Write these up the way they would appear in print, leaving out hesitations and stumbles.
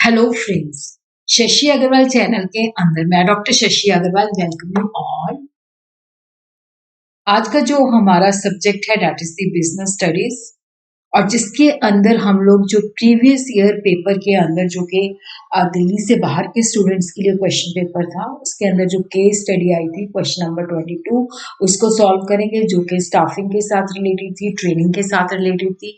Hello friends, Shashi Agarwal channel के अंदर मैं doctor Shashi Agarwal welcome you all. आज का जो हमारा सब्जेक्ट है that is the business studies, और जिसके अंदर हम लोग जो प्रीवियस ईयर पेपर के अंदर जो कि दिल्ली से बाहर के स्टूडेंट्स के लिए क्वेश्चन पेपर था, उसके अंदर जो केस स्टडी आई थी क्वेश्चन नंबर 22, उसको सॉल्व करेंगे, जो कि स्टाफिंग के साथ रिलेटेड थी, ट्रेनिंग के साथ रिलेटेड थी।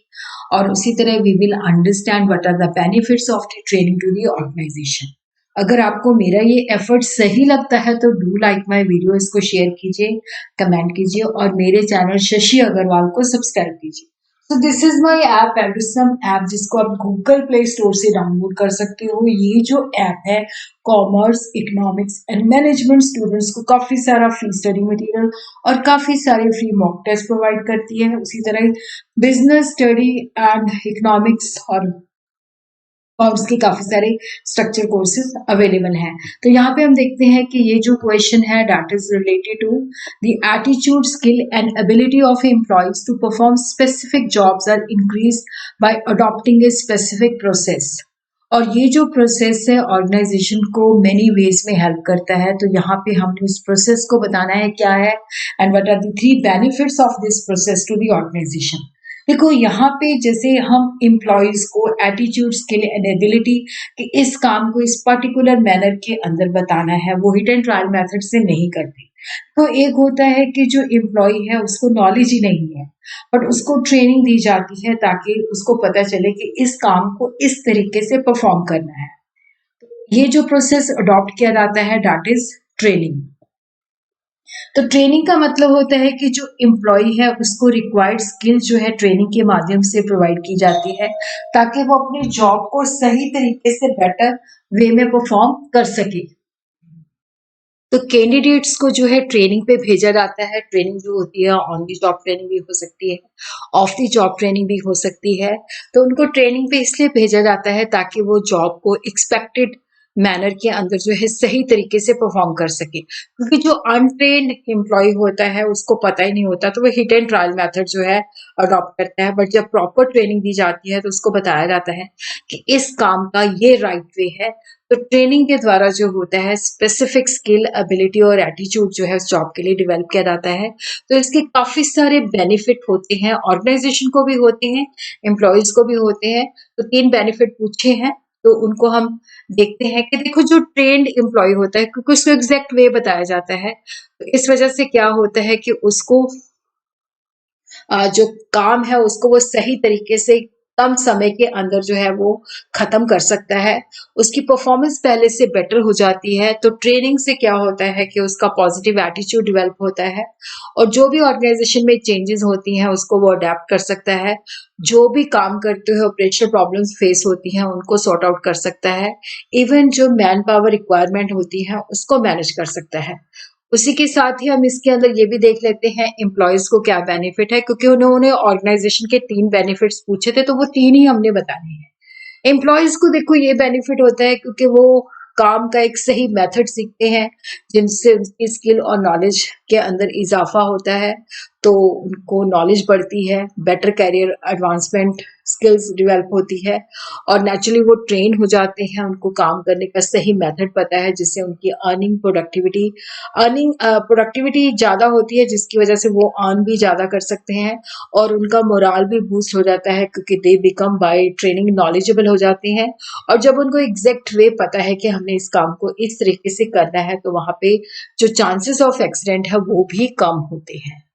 और उसी तरह we will understand what are the benefits of the training to the organisation. अगर आपको मेरा ये एफर्ट सही लगता है तो डू लाइक माय वीडियो, इसको शेयर कीजिए, कमेंट कीजिए और मेरे चैनल शशि अग्रवाल को सब्सक्राइब कीजिए। तो this is my app Edusum app, जिसको आप गूगल प्ले स्टोर से डाउनलोड कर सकते हो। ये जो ऐप है commerce, economics and management students को काफी सारा फ्री स्टडी मटेरियल और काफी सारे फ्री मॉक टेस्ट प्रोवाइड करती है। उसी तरह बिजनेस स्टडी एंड इकोनॉमिक्स और उसके काफी सारे स्ट्रक्चर कोर्सेज अवेलेबल हैं। तो यहाँ पे हम देखते हैं कि ये जो क्वेश्चन है that is related to the attitude, skill and ability of employees to perform specific jobs are increase by adopting a specific process. और ये जो प्रोसेस है ऑर्गेनाइजेशन को मेनी वेज में हेल्प करता है। तो यहाँ पे हमने उस प्रोसेस को बताना है क्या है and what are the 3 benefits of this process to the organisation. देखो यहाँ पे जैसे हम एम्प्लॉयज को एटीट्यूड, स्किल एंड एबिलिटी कि इस काम को इस पर्टिकुलर मैनर के अंदर बताना है, वो हिट एंड ट्रायल मेथड से नहीं करते। तो एक होता है कि जो एम्प्लॉय है उसको नॉलेज ही नहीं है, बट उसको ट्रेनिंग दी जाती है ताकि उसको पता चले कि इस काम को इस तरीके से परफॉर्म करना है। ये जो प्रोसेस अडॉप्ट किया जाता है दैट इज ट्रेनिंग। तो ट्रेनिंग का मतलब होता है कि जो एम्प्लॉय है उसको रिक्वायर्ड स्किल जो है ट्रेनिंग के माध्यम से प्रोवाइड की जाती है ताकि वो अपनी जॉब को सही तरीके से बेटर वे में परफॉर्म कर सके। तो कैंडिडेट्स को जो है ट्रेनिंग पे भेजा जाता है। ट्रेनिंग जो होती है ऑन दी जॉब ट्रेनिंग भी हो सकती है, ऑफ दी जॉब ट्रेनिंग भी हो सकती है। तो उनको ट्रेनिंग पे इसलिए भेजा जाता है ताकि वो जॉब को एक्सपेक्टेड मैनर के अंदर जो है सही तरीके से परफॉर्म कर सके। क्योंकि जो अनट्रेन्ड एम्प्लॉय होता है उसको पता ही नहीं होता, तो वो हिट एंड ट्रायल मेथड जो है अडॉप्ट करता है। बट जब प्रॉपर ट्रेनिंग दी जाती है तो उसको बताया जाता है कि इस काम का ये राइट वे है। तो ट्रेनिंग के द्वारा जो होता है स्पेसिफिक स्किल, एबिलिटी और एटीट्यूड जो है उस जॉब के लिए डेवलप किया जाता है। तो इसके काफी सारे बेनिफिट होते हैं, ऑर्गेनाइजेशन को भी होते हैं, एम्प्लॉयज को भी होते हैं। तो 3 बेनिफिट पूछे हैं, तो उनको हम देखते हैं कि देखो जो ट्रेंड एम्प्लॉय होता है क्योंकि उसको एग्जैक्ट वे बताया जाता है, तो इस वजह से क्या होता है कि उसको जो काम है उसको वो सही तरीके से कम समय के अंदर जो है वो खत्म कर सकता है। उसकी परफॉर्मेंस पहले से बेटर हो जाती है। तो ट्रेनिंग से क्या होता है कि उसका पॉजिटिव एटीट्यूड डेवलप होता है और जो भी ऑर्गेनाइजेशन में चेंजेस होती हैं उसको वो अडेप्ट कर सकता है। जो भी काम करते हुए ऑपरेशनल प्रॉब्लम्स फेस होती हैं उनको सॉर्ट आउट कर सकता है। इवन जो मैन पावर रिक्वायरमेंट होती है उसको मैनेज कर सकता है। उसी के साथ ही हम इसके अंदर ये भी देख लेते हैं एम्प्लॉयज को क्या बेनिफिट है, क्योंकि उन्होंने ऑर्गेनाइजेशन के 3 बेनिफिट्स पूछे थे तो वो 3 ही हमने बताने हैं। एम्प्लॉयज को देखो ये बेनिफिट होता है क्योंकि वो काम का एक सही मेथड सीखते हैं जिनसे उनकी स्किल और नॉलेज के अंदर इजाफा होता है। तो उनको नॉलेज बढ़ती है, better career advancement skills develop होती है और नेचुरली वो ट्रेन हो जाते हैं। उनको काम करने का सही मेथड पता है जिससे उनकी प्रोडक्टिविटी ज़्यादा होती है, जिसकी वजह से वो अर्न भी ज़्यादा कर सकते हैं और उनका मोराल भी बूस्ट हो जाता है क्योंकि they become by training knowledgeable हो जाते हैं। और जब उनको एग्जैक्ट वे पता है कि हमने इस काम को इस तरीके से करना है तो वहाँ पे जो चांसेस ऑफ एक्सीडेंट है वो भी कम होते हैं।